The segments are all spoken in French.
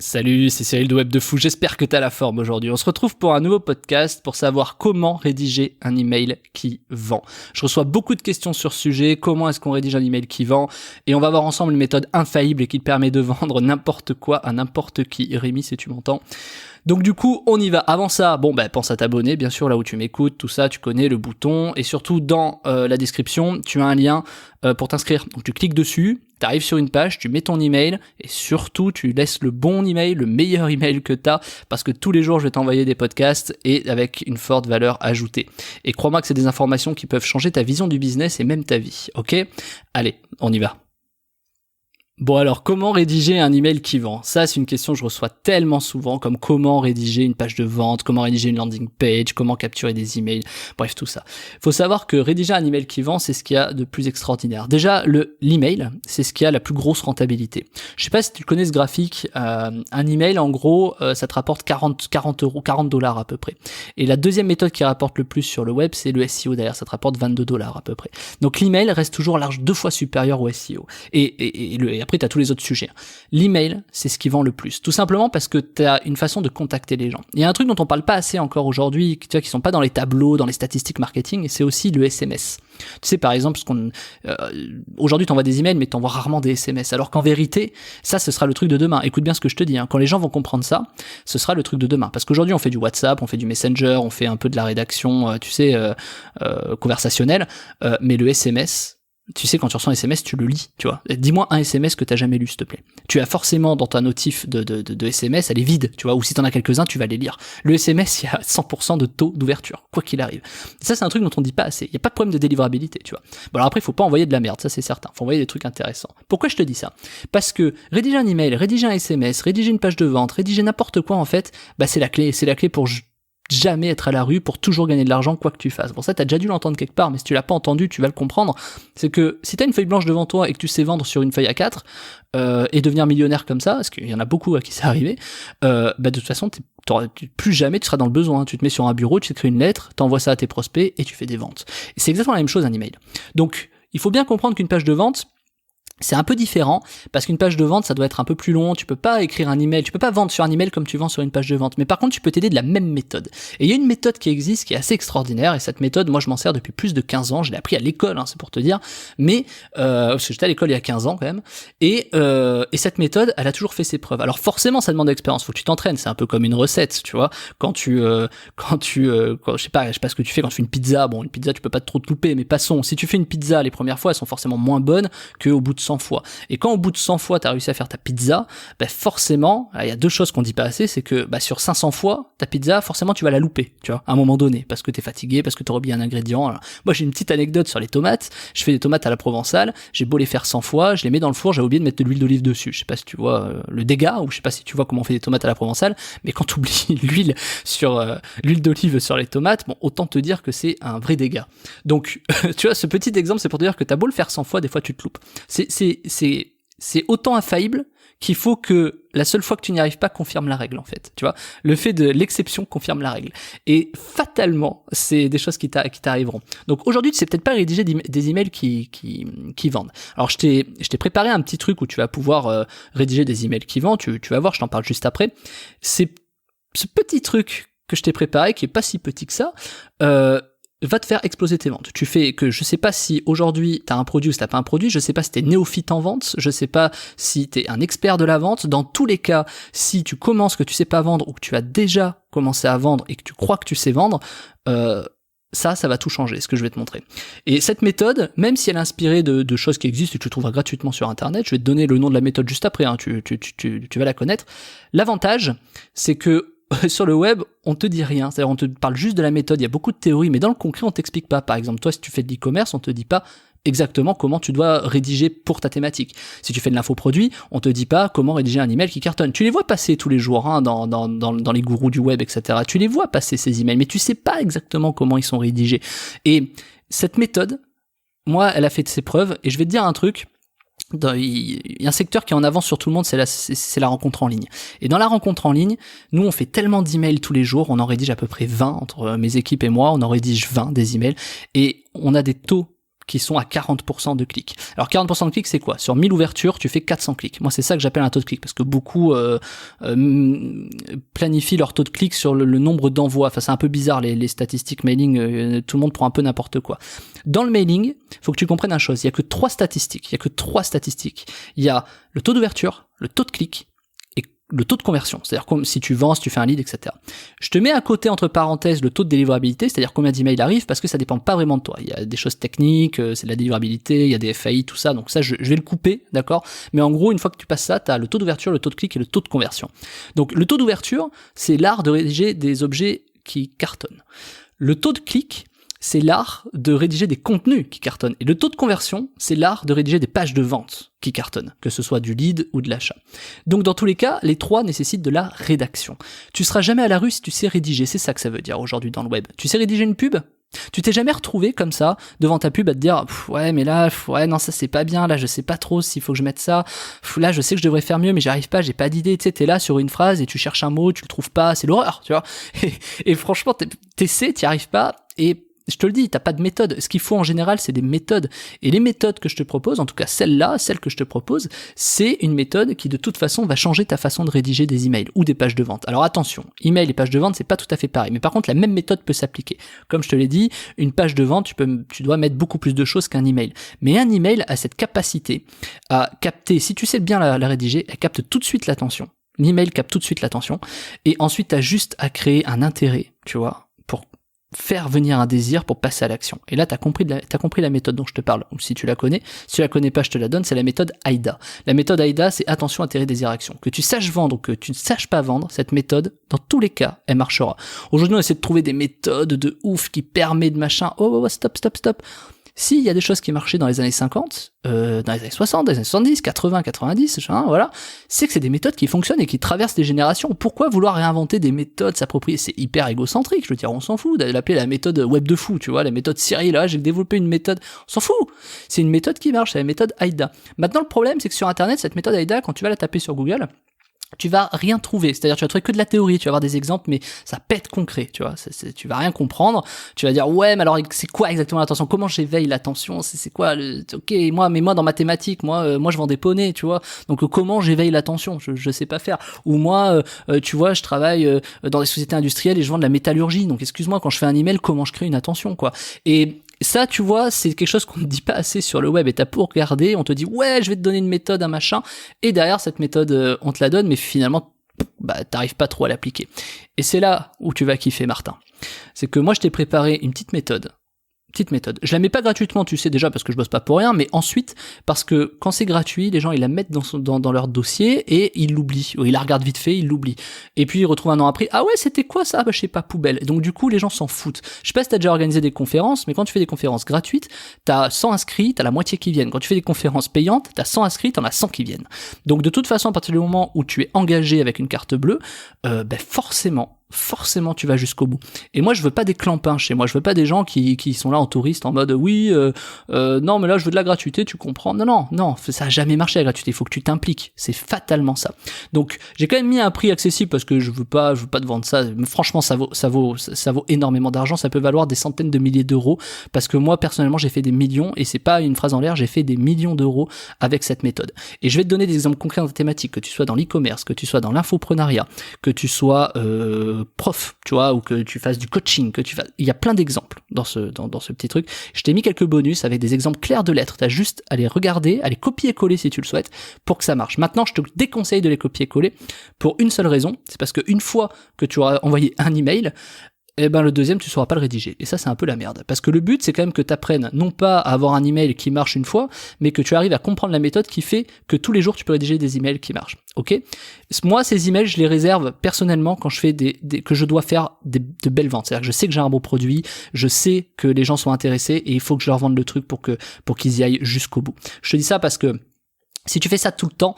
Salut, c'est Cyril de Web de Fou, j'espère que t'as la forme aujourd'hui. On se retrouve pour un nouveau podcast pour savoir comment rédiger un email qui vend. Je reçois beaucoup de questions sur ce sujet, comment est-ce qu'on rédige un email qui vend, et on va voir ensemble une méthode infaillible et qui te permet de vendre n'importe quoi à n'importe qui. Rémi, si tu m'entends. Donc du coup, on y va. Avant ça, pense à t'abonner, bien sûr, là où tu m'écoutes, tout ça, tu connais le bouton. Et surtout, dans la description, tu as un lien pour t'inscrire. Donc tu cliques dessus, tu arrives sur une page, tu mets ton email, et surtout, tu laisses le bon email, le meilleur email que tu as, parce que tous les jours, je vais t'envoyer des podcasts et avec une forte valeur ajoutée. Et crois-moi que c'est des informations qui peuvent changer ta vision du business et même ta vie, ok ? Allez, on y va. Bon alors, comment rédiger un email qui vend ? Ça, c'est une question que je reçois tellement souvent, comme comment rédiger une page de vente, comment rédiger une landing page, comment capturer des emails, bref, tout ça. Faut savoir que rédiger un email qui vend, c'est ce qu'il y a de plus extraordinaire. Déjà, l'email, c'est ce qui a la plus grosse rentabilité. Je sais pas si tu connais ce graphique, un email, en gros, ça te rapporte 40 $, à peu près. Et la deuxième méthode qui rapporte le plus sur le web, c'est le SEO, d'ailleurs, ça te rapporte 22 $ à peu près. Donc l'email reste toujours large 2 fois supérieur au SEO. Et après, tu as tous les autres sujets. L'email, c'est ce qui vend le plus. Tout simplement parce que tu as une façon de contacter les gens. Il y a un truc dont on parle pas assez encore aujourd'hui, tu vois, qui sont pas dans les tableaux, dans les statistiques marketing, et c'est aussi le SMS. Tu sais, par exemple, aujourd'hui, t'envoies des emails, mais t'envoies rarement des SMS. Alors qu'en vérité, ça, ce sera le truc de demain. Écoute bien ce que je te dis, hein. Quand les gens vont comprendre ça, ce sera le truc de demain. Parce qu'aujourd'hui, on fait du WhatsApp, on fait du Messenger, on fait un peu de la rédaction, conversationnelle, mais le SMS, tu sais, quand tu reçois un SMS, tu le lis, tu vois. Dis-moi un SMS que t'as jamais lu, s'il te plaît. Tu as forcément dans ta notif de SMS, elle est vide, tu vois, ou si t'en as quelques-uns, tu vas les lire. Le SMS, il y a 100% de taux d'ouverture, quoi qu'il arrive. Et ça, c'est un truc dont on dit pas assez. Il y a pas de problème de délivrabilité, tu vois. Bon, alors après, il faut pas envoyer de la merde, ça c'est certain. Faut envoyer des trucs intéressants. Pourquoi je te dis ça ? Parce que rédiger un email, rédiger un SMS, rédiger une page de vente, rédiger n'importe quoi, en fait, c'est la clé. C'est la clé pour jamais être à la rue, pour toujours gagner de l'argent quoi que tu fasses. Bon, ça t'as déjà dû l'entendre quelque part, mais si tu l'as pas entendu, tu vas le comprendre. C'est que si t'as une feuille blanche devant toi et que tu sais vendre sur une feuille A4 et devenir millionnaire comme ça, parce qu'il y en a beaucoup à qui c'est arrivé, de toute façon plus jamais tu seras dans le besoin. Tu te mets sur un bureau, tu écris une lettre, t'envoies ça à tes prospects et tu fais des ventes. Et c'est exactement la même chose un email. Donc il faut bien comprendre qu'une page de vente, c'est un peu différent, parce qu'une page de vente, ça doit être un peu plus long, tu peux pas écrire un email, tu peux pas vendre sur un email comme tu vends sur une page de vente, mais par contre, tu peux t'aider de la même méthode. Et il y a une méthode qui existe, qui est assez extraordinaire, et cette méthode, moi, je m'en sers depuis plus de 15 ans, je l'ai appris à l'école, hein, c'est pour te dire, mais, parce que j'étais à l'école il y a 15 ans, quand même, et cette méthode, elle a toujours fait ses preuves. Alors forcément, ça demande de l'expérience, faut que tu t'entraînes, c'est un peu comme une recette, tu vois, quand je sais pas ce que tu fais quand tu fais une pizza, bon, une pizza, tu peux pas trop te louper, mais passons, si tu fais une pizza les premières fois, elles sont forcément moins bonnes qu'au bout de 100 fois. Et quand au bout de 100 fois t'as réussi à faire ta pizza, forcément, il y a deux choses qu'on dit pas assez, c'est que sur 500 fois, ta pizza, forcément tu vas la louper, tu vois, à un moment donné, parce que t'es fatigué, parce que t'auras oublié un ingrédient. Alors, moi j'ai une petite anecdote sur les tomates, je fais des tomates à la provençale, j'ai beau les faire 100 fois, je les mets dans le four, j'ai oublié de mettre de l'huile d'olive dessus. Je sais pas si tu vois le dégât, ou je sais pas si tu vois comment on fait des tomates à la provençale, mais quand t'oublies l'huile d'olive sur les tomates, bon, autant te dire que c'est un vrai dégât. Donc, tu vois, ce petit exemple, c'est pour te dire que t'as beau le faire 100 fois, des fois tu te loupes. C'est autant infaillible qu'il faut que la seule fois que tu n'y arrives pas confirme la règle, en fait. Tu vois, le fait de l'exception confirme la règle. Et fatalement, c'est des choses qui t'arriveront. Donc aujourd'hui, tu sais peut-être pas rédiger des emails qui vendent. Alors je t'ai préparé un petit truc où tu vas pouvoir rédiger des emails qui vendent. Tu vas voir, je t'en parle juste après. C'est ce petit truc que je t'ai préparé, qui est pas si petit que ça, va te faire exploser tes ventes. Tu fais que, je sais pas si aujourd'hui t'as un produit ou si t'as pas un produit, je sais pas si t'es néophyte en vente, je sais pas si t'es un expert de la vente. Dans tous les cas, si tu commences que tu sais pas vendre ou que tu as déjà commencé à vendre et que tu crois que tu sais vendre, ça va tout changer, ce que je vais te montrer. Et cette méthode, même si elle est inspirée de choses qui existent et que tu trouveras gratuitement sur internet, je vais te donner le nom de la méthode juste après, hein, tu vas la connaître. L'avantage, c'est que sur le web, on te dit rien, c'est-à-dire on te parle juste de la méthode, il y a beaucoup de théories, mais dans le concret, on t'explique pas. Par exemple, toi, si tu fais de l'e-commerce, on te dit pas exactement comment tu dois rédiger pour ta thématique. Si tu fais de l'infoproduit, on te dit pas comment rédiger un email qui cartonne. Tu les vois passer tous les jours, hein, dans les gourous du web, etc. Tu les vois passer ces emails, mais tu sais pas exactement comment ils sont rédigés. Et cette méthode, moi, elle a fait de ses preuves, et je vais te dire un truc. Il y a un secteur qui est en avance sur tout le monde, c'est la rencontre en ligne. Et dans la rencontre en ligne, nous on fait tellement d'emails tous les jours, on en rédige à peu près 20 entre mes équipes et moi, on en rédige 20 des emails, et on a des taux qui sont à 40% de clics. Alors 40% de clics, c'est quoi? Sur 1000 ouvertures, tu fais 400 clics. Moi, c'est ça que j'appelle un taux de clic, parce que beaucoup planifient leur taux de clic sur le nombre d'envois. Enfin, c'est un peu bizarre les statistiques mailing, tout le monde prend un peu n'importe quoi. Dans le mailing, faut que tu comprennes une chose, il y a que 3 statistiques. Il y a le taux d'ouverture, le taux de clic et le taux de conversion, c'est-à-dire comme si tu vends, si tu fais un lead, etc. Je te mets à côté, entre parenthèses, le taux de délivrabilité, c'est-à-dire combien d'emails arrivent, parce que ça dépend pas vraiment de toi. Il y a des choses techniques, c'est de la délivrabilité, il y a des FAI, tout ça, donc ça, je vais le couper, d'accord? Mais en gros, une fois que tu passes ça, tu as le taux d'ouverture, le taux de clic et le taux de conversion. Donc, le taux d'ouverture, c'est l'art de rédiger des objets qui cartonnent. Le taux de clic, c'est l'art de rédiger des contenus qui cartonnent. Et le taux de conversion, c'est l'art de rédiger des pages de vente qui cartonnent, que ce soit du lead ou de l'achat. Donc dans tous les cas, les 3 nécessitent de la rédaction. Tu seras jamais à la rue si tu sais rédiger, c'est ça que ça veut dire aujourd'hui dans le web. Tu sais rédiger une pub ? Tu t'es jamais retrouvé comme ça devant ta pub à te dire ouais mais là ouais non ça c'est pas bien, là je sais pas trop s'il faut que je mette ça, là je sais que je devrais faire mieux mais j'arrive pas, j'ai pas d'idée, tu sais, t'es là sur une phrase et tu cherches un mot, tu le trouves pas, c'est l'horreur, tu vois. Et franchement t'essaies, t'y arrives pas, et je te le dis, t'as pas de méthode. Ce qu'il faut en général, c'est des méthodes. Et les méthodes que je te propose, en tout cas celle que je te propose, c'est une méthode qui de toute façon va changer ta façon de rédiger des emails ou des pages de vente. Alors attention, email et pages de vente, c'est pas tout à fait pareil. Mais par contre, la même méthode peut s'appliquer. Comme je te l'ai dit, une page de vente, tu dois mettre beaucoup plus de choses qu'un email. Mais un email a cette capacité à capter, si tu sais bien la rédiger, elle capte tout de suite l'attention. L'email capte tout de suite l'attention. Et ensuite, t'as juste à créer un intérêt, tu vois, pour faire venir un désir pour passer à l'action. Et là, t'as compris la méthode dont je te parle. Ou si tu la connais, si tu la connais pas, je te la donne, c'est la méthode AIDA. La méthode AIDA, c'est attention, intérêt, désir, action. Que tu saches vendre ou que tu ne saches pas vendre, cette méthode, dans tous les cas, elle marchera. Aujourd'hui, on essaie de trouver des méthodes de ouf qui permettent de machin. Oh, stop. S'il y a des choses qui marchaient dans les années 50, dans les années 60, dans les années 70, 80, 90, voilà, c'est que c'est des méthodes qui fonctionnent et qui traversent des générations. Pourquoi vouloir réinventer des méthodes, s'approprier? C'est hyper égocentrique, je veux dire, on s'en fout d'appeler la méthode web de fou, tu vois, la méthode Cyril, là, j'ai développé une méthode, on s'en fout. C'est une méthode qui marche, c'est la méthode AIDA. Maintenant, le problème, c'est que sur Internet, cette méthode AIDA, quand tu vas la taper sur Google, tu vas rien trouver, c'est-à-dire tu vas trouver que de la théorie, tu vas avoir des exemples, mais ça pète concret, tu vois, tu vas rien comprendre, tu vas dire ouais mais alors c'est quoi exactement l'attention, comment j'éveille l'attention, c'est quoi ok moi dans mathématiques, moi je vends des poneys, tu vois, donc comment j'éveille l'attention, je sais pas faire, ou moi tu vois je travaille dans des sociétés industrielles et je vends de la métallurgie, donc excuse-moi quand je fais un email comment je crée une attention quoi, et ça, tu vois, c'est quelque chose qu'on ne dit pas assez sur le web, et t'as pour regarder, on te dit ouais, je vais te donner une méthode, un machin, et derrière cette méthode, on te la donne, mais finalement, t'arrives pas trop à l'appliquer. Et c'est là où tu vas kiffer, Martin. C'est que moi, je t'ai préparé une petite méthode. Je la mets pas gratuitement, tu sais déjà, parce que je bosse pas pour rien, mais ensuite, parce que quand c'est gratuit, les gens, ils la mettent dans leur dossier, et ils l'oublient. Ou ils la regardent vite fait, ils l'oublient. Et puis, ils retrouvent un an après, ah ouais, c'était quoi ça? Je sais pas, poubelle. Donc du coup, les gens s'en foutent. Je sais pas si t'as déjà organisé des conférences, mais quand tu fais des conférences gratuites, t'as 100 inscrits, t'as la moitié qui viennent. Quand tu fais des conférences payantes, t'as 100 inscrits, t'en as 100 qui viennent. Donc de toute façon, à partir du moment où tu es engagé avec une carte bleue, forcément tu vas jusqu'au bout. Et moi je veux pas des clampins chez moi, je veux pas des gens qui sont là en touriste en mode oui non mais là je veux de la gratuité, tu comprends, non ça a jamais marché la gratuité, il faut que tu t'impliques, c'est fatalement ça. Donc j'ai quand même mis un prix accessible parce que je veux pas te vendre ça, franchement ça vaut énormément d'argent, ça peut valoir des centaines de milliers d'euros, parce que moi personnellement j'ai fait des millions, et c'est pas une phrase en l'air, j'ai fait des millions d'euros avec cette méthode. Et je vais te donner des exemples concrets dans ta thématique, que tu sois dans l'e-commerce, que tu sois dans l'infoprenariat, que tu sois prof, tu vois, ou que tu fasses du coaching, il y a plein d'exemples dans ce petit truc. Je t'ai mis quelques bonus avec des exemples clairs de lettres. T'as juste à les regarder, à les copier-coller si tu le souhaites, pour que ça marche. Maintenant, je te déconseille de les copier-coller pour une seule raison, c'est parce que une fois que tu auras envoyé un email, le deuxième, tu sauras pas le rédiger. Et ça, c'est un peu la merde. Parce que le but, c'est quand même que tu apprennes, non pas à avoir un email qui marche une fois, mais que tu arrives à comprendre la méthode qui fait que tous les jours, tu peux rédiger des emails qui marchent. Ok? Moi, ces emails, je les réserve personnellement quand je fais que je dois faire de belles ventes. C'est-à-dire que je sais que j'ai un beau produit, je sais que les gens sont intéressés, et il faut que je leur vende le truc pour qu'ils y aillent jusqu'au bout. Je te dis ça parce que si tu fais ça tout le temps,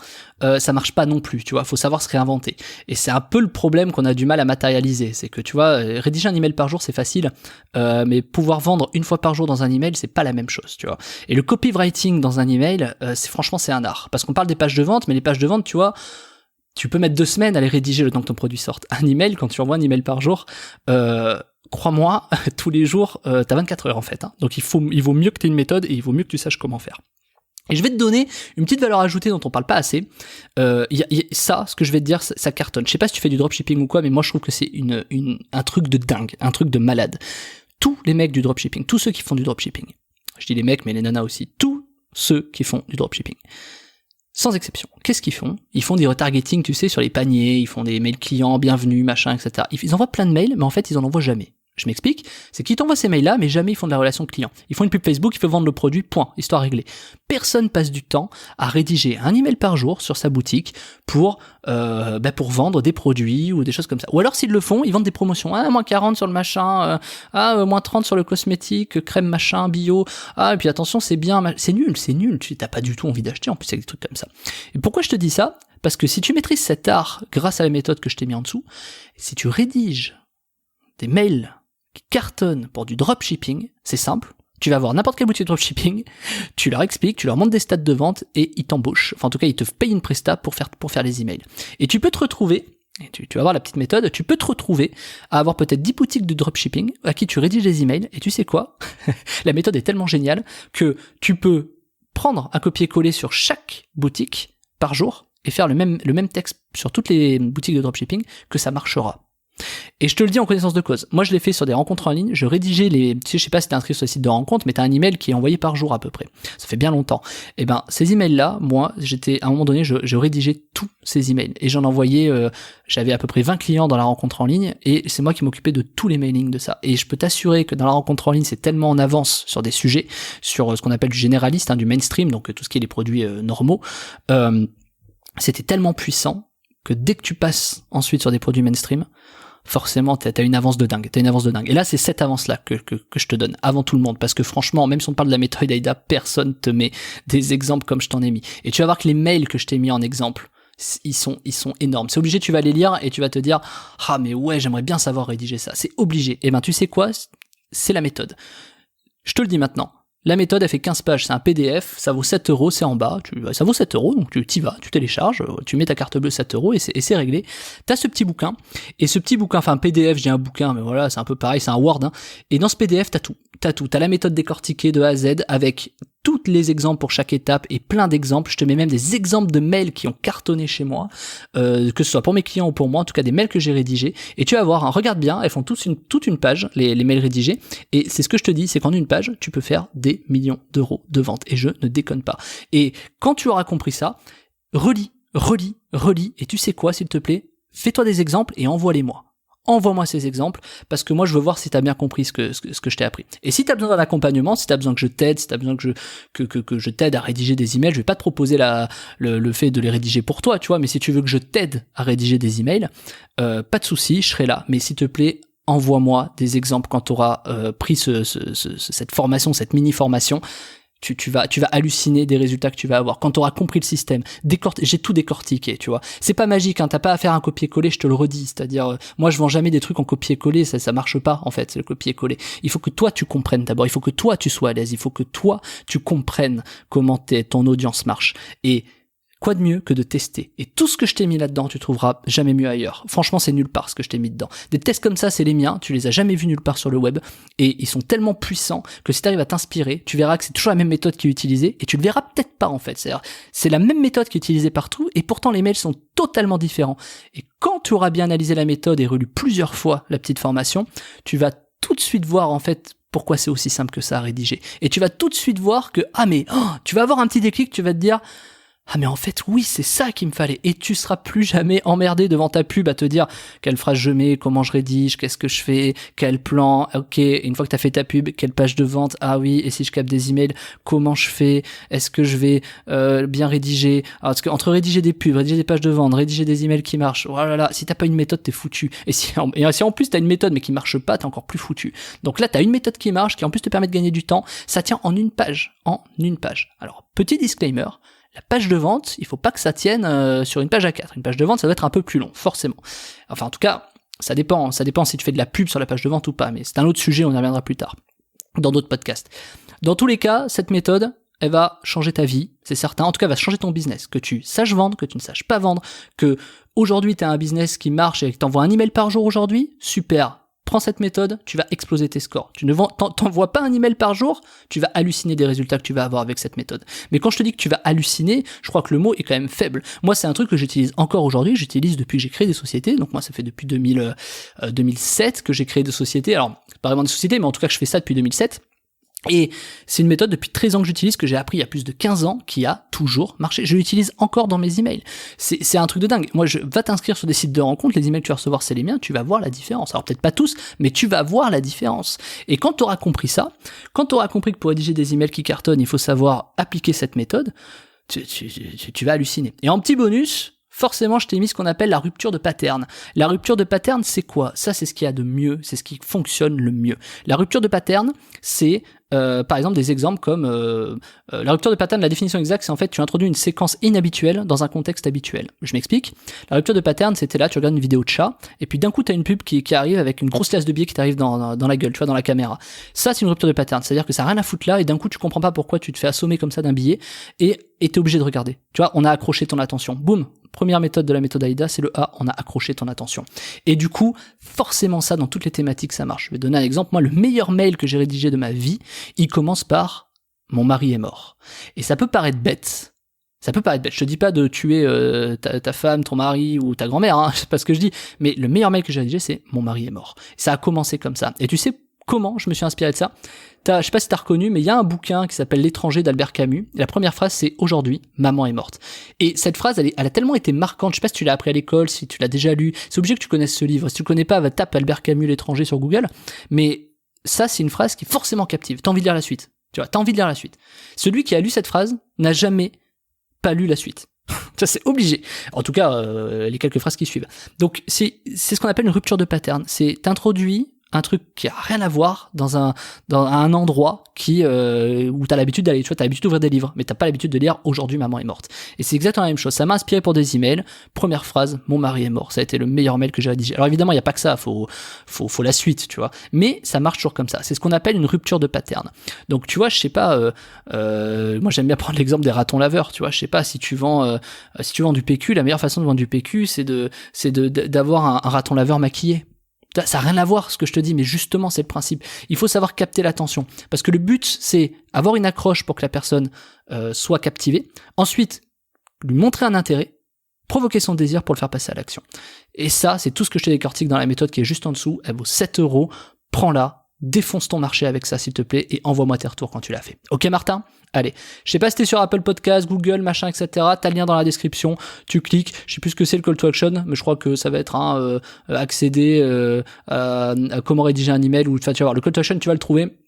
ça marche pas non plus, tu vois, faut savoir se réinventer. Et c'est un peu le problème qu'on a du mal à matérialiser, c'est que tu vois, rédiger un email par jour c'est facile, mais pouvoir vendre une fois par jour dans un email, c'est pas la même chose, tu vois. Et le copywriting dans un email, franchement c'est un art, parce qu'on parle des pages de vente, mais les pages de vente, tu vois, tu peux mettre 2 semaines à les rédiger le temps que ton produit sorte. Un email, quand tu envoies un email par jour, crois-moi, tous les jours, t'as 24 heures en fait. Hein. Donc il vaut mieux que t'aies une méthode et il vaut mieux que tu saches comment faire. Et je vais te donner une petite valeur ajoutée dont on parle pas assez. Ça, ce que je vais te dire, ça cartonne. Je sais pas si tu fais du dropshipping ou quoi, mais moi je trouve que c'est un truc de dingue, un truc de malade. Tous les mecs du dropshipping, tous ceux qui font du dropshipping, je dis les mecs, mais les nanas aussi, tous ceux qui font du dropshipping, sans exception, qu'est-ce qu'ils font ? Ils font des retargeting, tu sais, sur les paniers, ils font des mails clients, bienvenue, machin, etc. Ils envoient plein de mails, mais en fait, ils en envoient jamais. Je m'explique, c'est qu'ils t'envoient ces mails-là, mais jamais ils font de la relation client. Ils font une pub Facebook, ils font vendre le produit, point, histoire réglée. Personne passe du temps à rédiger un email par jour sur sa boutique pour vendre des produits ou des choses comme ça. Ou alors s'ils le font, ils vendent des promotions. Ah, moins 40 sur le machin, moins 30 sur le cosmétique, crème machin, bio. Ah, et puis attention, c'est bien, c'est nul, tu t'as pas du tout envie d'acheter en plus avec des trucs comme ça. Et pourquoi je te dis ça ? Parce que si tu maîtrises cet art grâce à la méthode que je t'ai mis en dessous, si tu rédiges des mails qui cartonnent pour du dropshipping, c'est simple. Tu vas voir n'importe quelle boutique de dropshipping, tu leur expliques, tu leur montres des stats de vente et ils t'embauchent. Enfin, en tout cas, ils te payent une presta pour faire les emails. Et tu peux te retrouver, et tu vas voir la petite méthode, tu peux te retrouver à avoir peut-être 10 boutiques de dropshipping à qui tu rédiges des emails. Et tu sais quoi ? La méthode est tellement géniale que tu peux prendre un copier-coller sur chaque boutique par jour et faire le même texte sur toutes les boutiques de dropshipping que ça marchera. Et je te le dis en connaissance de cause. Moi, je l'ai fait sur des rencontres en ligne. Je rédigeais je sais pas si t'es inscrit sur le site de rencontre, mais t'as un email qui est envoyé par jour à peu près. Ça fait bien longtemps. Et ben, ces emails-là, moi, à un moment donné, je rédigeais tous ces emails. Et j'en envoyais, j'avais à peu près 20 clients dans la rencontre en ligne, et c'est moi qui m'occupais de tous les mailings de ça. Et je peux t'assurer que dans la rencontre en ligne, c'est tellement en avance sur des sujets, sur ce qu'on appelle du généraliste, du mainstream, donc tout ce qui est les produits normaux, c'était tellement puissant que dès que tu passes ensuite sur des produits mainstream, forcément t'as une avance de dingue, Et là, c'est cette avance-là que je te donne avant tout le monde, parce que franchement, même si on parle de la méthode AIDA, personne te met des exemples comme je t'en ai mis. Et tu vas voir que les mails que je t'ai mis en exemple, ils sont énormes. C'est obligé, tu vas les lire et tu vas te dire, ah mais ouais, j'aimerais bien savoir rédiger ça. C'est obligé. Et ben tu sais quoi, c'est la méthode. Je te le dis maintenant. La méthode, elle fait 15 pages, c'est un PDF, ça vaut 7 €, c'est en bas, ça vaut 7 €, donc tu t'y vas, tu télécharges, tu mets ta carte bleue 7 € et c'est réglé. T'as ce petit bouquin, et ce petit bouquin, enfin un PDF, je dis un bouquin, mais voilà, c'est un peu pareil, c'est un Word, hein, et dans ce PDF, t'as tout. T'as la méthode décortiquée de A à Z avec tous les exemples pour chaque étape et plein d'exemples. Je te mets même des exemples de mails qui ont cartonné chez moi, que ce soit pour mes clients ou pour moi, en tout cas des mails que j'ai rédigés. Et tu vas voir, hein, regarde bien, elles font toute une page, les mails rédigés. Et c'est ce que je te dis, c'est qu'en une page, tu peux faire des millions d'euros de vente. Et je ne déconne pas. Et quand tu auras compris ça, relis. Et tu sais quoi, s'il te plaît, fais-toi des exemples et envoie-les-moi. Envoie-moi ces exemples, parce que moi je veux voir si t'as bien compris ce que je t'ai appris. Et si t'as besoin d'un accompagnement, si t'as besoin que je t'aide, si t'as besoin que je t'aide à rédiger des emails, je vais pas te proposer le fait de les rédiger pour toi, tu vois, mais si tu veux que je t'aide à rédiger des emails, pas de souci, je serai là. Mais s'il te plaît, envoie-moi des exemples quand t'auras pris cette formation, cette mini-formation. Tu vas halluciner des résultats que tu vas avoir quand tu auras compris le système. J'ai tout décortiqué, tu vois. C'est pas magique, hein, t'as pas à faire un copier-coller, je te le redis. C'est-à-dire, moi je vends jamais des trucs en copier-coller, ça marche pas en fait, le copier-coller. Il faut que toi tu comprennes d'abord, il faut que toi tu sois à l'aise, il faut que toi tu comprennes comment ton audience marche. Et quoi de mieux que de tester? Et tout ce que je t'ai mis là-dedans, tu trouveras jamais mieux ailleurs. Franchement, c'est nulle part ce que je t'ai mis dedans. Des tests comme ça, c'est les miens, tu les as jamais vus nulle part sur le web, et ils sont tellement puissants que si t'arrives à t'inspirer, tu verras que c'est toujours la même méthode qui est utilisée, et tu le verras peut-être pas en fait. C'est-à-dire, c'est la même méthode qui est utilisée partout, et pourtant les mails sont totalement différents. Et quand tu auras bien analysé la méthode et relu plusieurs fois la petite formation, tu vas tout de suite voir en fait pourquoi c'est aussi simple que ça à rédiger. Et tu vas tout de suite voir que, tu vas avoir un petit déclic, tu vas te dire, ah mais en fait oui, c'est ça qu'il me fallait. Et tu seras plus jamais emmerdé devant ta pub à te dire quelle phrase je mets, comment je rédige, qu'est-ce que je fais, quel plan, ok, une fois que t'as fait ta pub, quelle page de vente, ah oui, et si je capte des emails, comment je fais, est-ce que je vais bien rédiger. Alors, parce que entre rédiger des pubs, rédiger des pages de vente, rédiger des emails qui marchent, oh là là, si t'as pas une méthode, t'es foutu. Et si en plus t'as une méthode mais qui marche pas, t'es encore plus foutu. Donc là t'as une méthode qui marche, qui en plus te permet de gagner du temps, ça tient en une page. Alors, petit disclaimer, la page de vente, il faut pas que ça tienne sur une page A4. Une page de vente, ça doit être un peu plus long, forcément. Enfin, en tout cas, ça dépend si tu fais de la pub sur la page de vente ou pas, mais c'est un autre sujet, on y reviendra plus tard, dans d'autres podcasts. Dans tous les cas, cette méthode, elle va changer ta vie, c'est certain. En tout cas, elle va changer ton business. Que tu saches vendre, que tu ne saches pas vendre, que aujourd'hui, tu as un business qui marche et que tu envoies un email par jour aujourd'hui, super. Prends cette méthode, tu vas exploser tes scores. Tu ne t'envoies pas un email par jour, tu vas halluciner des résultats que tu vas avoir avec cette méthode. Mais quand je te dis que tu vas halluciner, je crois que le mot est quand même faible. Moi, c'est un truc que j'utilise encore aujourd'hui, j'utilise depuis que j'ai créé des sociétés. Donc moi, ça fait depuis 2007 que j'ai créé des sociétés. Alors, pas vraiment des sociétés, mais en tout cas, je fais ça depuis 2007. Et c'est une méthode depuis 13 ans que j'utilise, que j'ai appris il y a plus de 15 ans, qui a toujours marché. Je l'utilise encore dans mes emails. C'est un truc de dingue. Moi, va t'inscrire sur des sites de rencontres, les emails que tu vas recevoir, c'est les miens, tu vas voir la différence. Alors peut-être pas tous, mais tu vas voir la différence. Et quand tu auras compris ça, quand tu auras compris que pour rédiger des emails qui cartonnent, il faut savoir appliquer cette méthode, tu vas halluciner. Et en petit bonus, forcément, je t'ai mis ce qu'on appelle la rupture de pattern. La rupture de pattern, c'est quoi? Ça, c'est ce qu'il y a de mieux, c'est ce qui fonctionne le mieux. La rupture de pattern, c'est par exemple des exemples comme la rupture de pattern, la définition exacte, c'est en fait tu introduis une séquence inhabituelle dans un contexte habituel. Je m'explique. La rupture de pattern, c'était là, tu regardes une vidéo de chat, et puis d'un coup tu as une pub qui arrive avec une grosse classe de billets qui t'arrive dans la gueule, tu vois, dans la caméra. Ça, c'est une rupture de pattern, c'est-à-dire que ça n'a rien à foutre là, et d'un coup tu comprends pas pourquoi tu te fais assommer comme ça d'un billet, et t'es obligé de regarder. Tu vois, on a accroché ton attention. Boum. Première méthode de la méthode AIDA, c'est le A, on a accroché ton attention. Et du coup, forcément ça, dans toutes les thématiques, ça marche. Je vais donner un exemple. Moi, le meilleur mail que j'ai rédigé de ma vie, il commence par « Mon mari est mort ». Et ça peut paraître bête. Ça peut paraître bête. Je te dis pas de tuer ta femme, ton mari ou ta grand-mère, hein, c'est pas ce que je dis. Mais le meilleur mail que j'ai rédigé, c'est « Mon mari est mort ». Ça a commencé comme ça. Et tu sais comment je me suis inspiré de ça? Je sais pas si t'as reconnu, mais il y a un bouquin qui s'appelle L'étranger d'Albert Camus. Et la première phrase, c'est « Aujourd'hui, maman est morte ». Et cette phrase, elle a tellement été marquante. Je sais pas si tu l'as appris à l'école, si tu l'as déjà lu. C'est obligé que tu connaisses ce livre. Si tu le connais pas, tape Albert Camus, L'étranger sur Google. Mais ça, c'est une phrase qui est forcément captive. T'as envie de lire la suite. Tu vois, t'as envie de lire la suite. Celui qui a lu cette phrase n'a jamais pas lu la suite. Ça, c'est obligé. En tout cas, les quelques phrases qui suivent. Donc, c'est ce qu'on appelle une rupture de pattern. C'est t'introduis un truc qui a rien à voir dans un endroit où t'as l'habitude d'aller, tu vois, t'as l'habitude d'ouvrir des livres, mais t'as pas l'habitude de lire « Aujourd'hui, maman est morte ». Et c'est exactement la même chose. Ça m'a inspiré pour des emails. Première phrase, « Mon mari est mort ». Ça a été le meilleur mail que j'ai rédigé. Alors évidemment, il y a pas que ça, faut la suite, tu vois. Mais ça marche toujours comme ça. C'est ce qu'on appelle une rupture de pattern. Donc tu vois, je sais pas, moi j'aime bien prendre l'exemple des ratons laveurs, tu vois. Je sais pas, si tu vends du PQ, la meilleure façon de vendre du PQ, c'est d'avoir un raton laveur maquillé. Ça n'a rien à voir ce que je te dis, mais justement c'est le principe. Il faut savoir capter l'attention, parce que le but c'est avoir une accroche pour que la personne soit captivée, ensuite lui montrer un intérêt, provoquer son désir pour le faire passer à l'action. Et ça, c'est tout ce que je te décortique dans la méthode qui est juste en dessous. Elle vaut 7 €, prends-la, défonce ton marché avec ça s'il te plaît, et envoie-moi tes retours quand tu l'as fait. Ok Martin ? Allez, je sais pas si t'es sur Apple Podcast, Google, machin, etc. T'as le lien dans la description, tu cliques, je sais plus ce que c'est le call to action, mais je crois que ça va être accéder à comment rédiger un email, ou enfin, tu vas voir, le call to action, tu vas le trouver,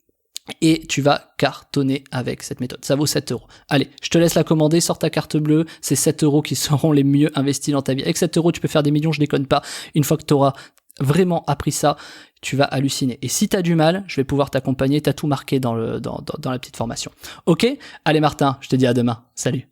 et tu vas cartonner avec cette méthode. Ça vaut 7 €. Allez, je te laisse la commander, sors ta carte bleue, c'est 7 € qui seront les mieux investis dans ta vie. Avec 7 €, tu peux faire des millions, je déconne pas. Une fois que t'auras vraiment appris ça, tu vas halluciner. Et si t'as du mal, je vais pouvoir t'accompagner, t'as tout marqué dans la petite formation. Ok ? Allez Martin, je te dis à demain. Salut.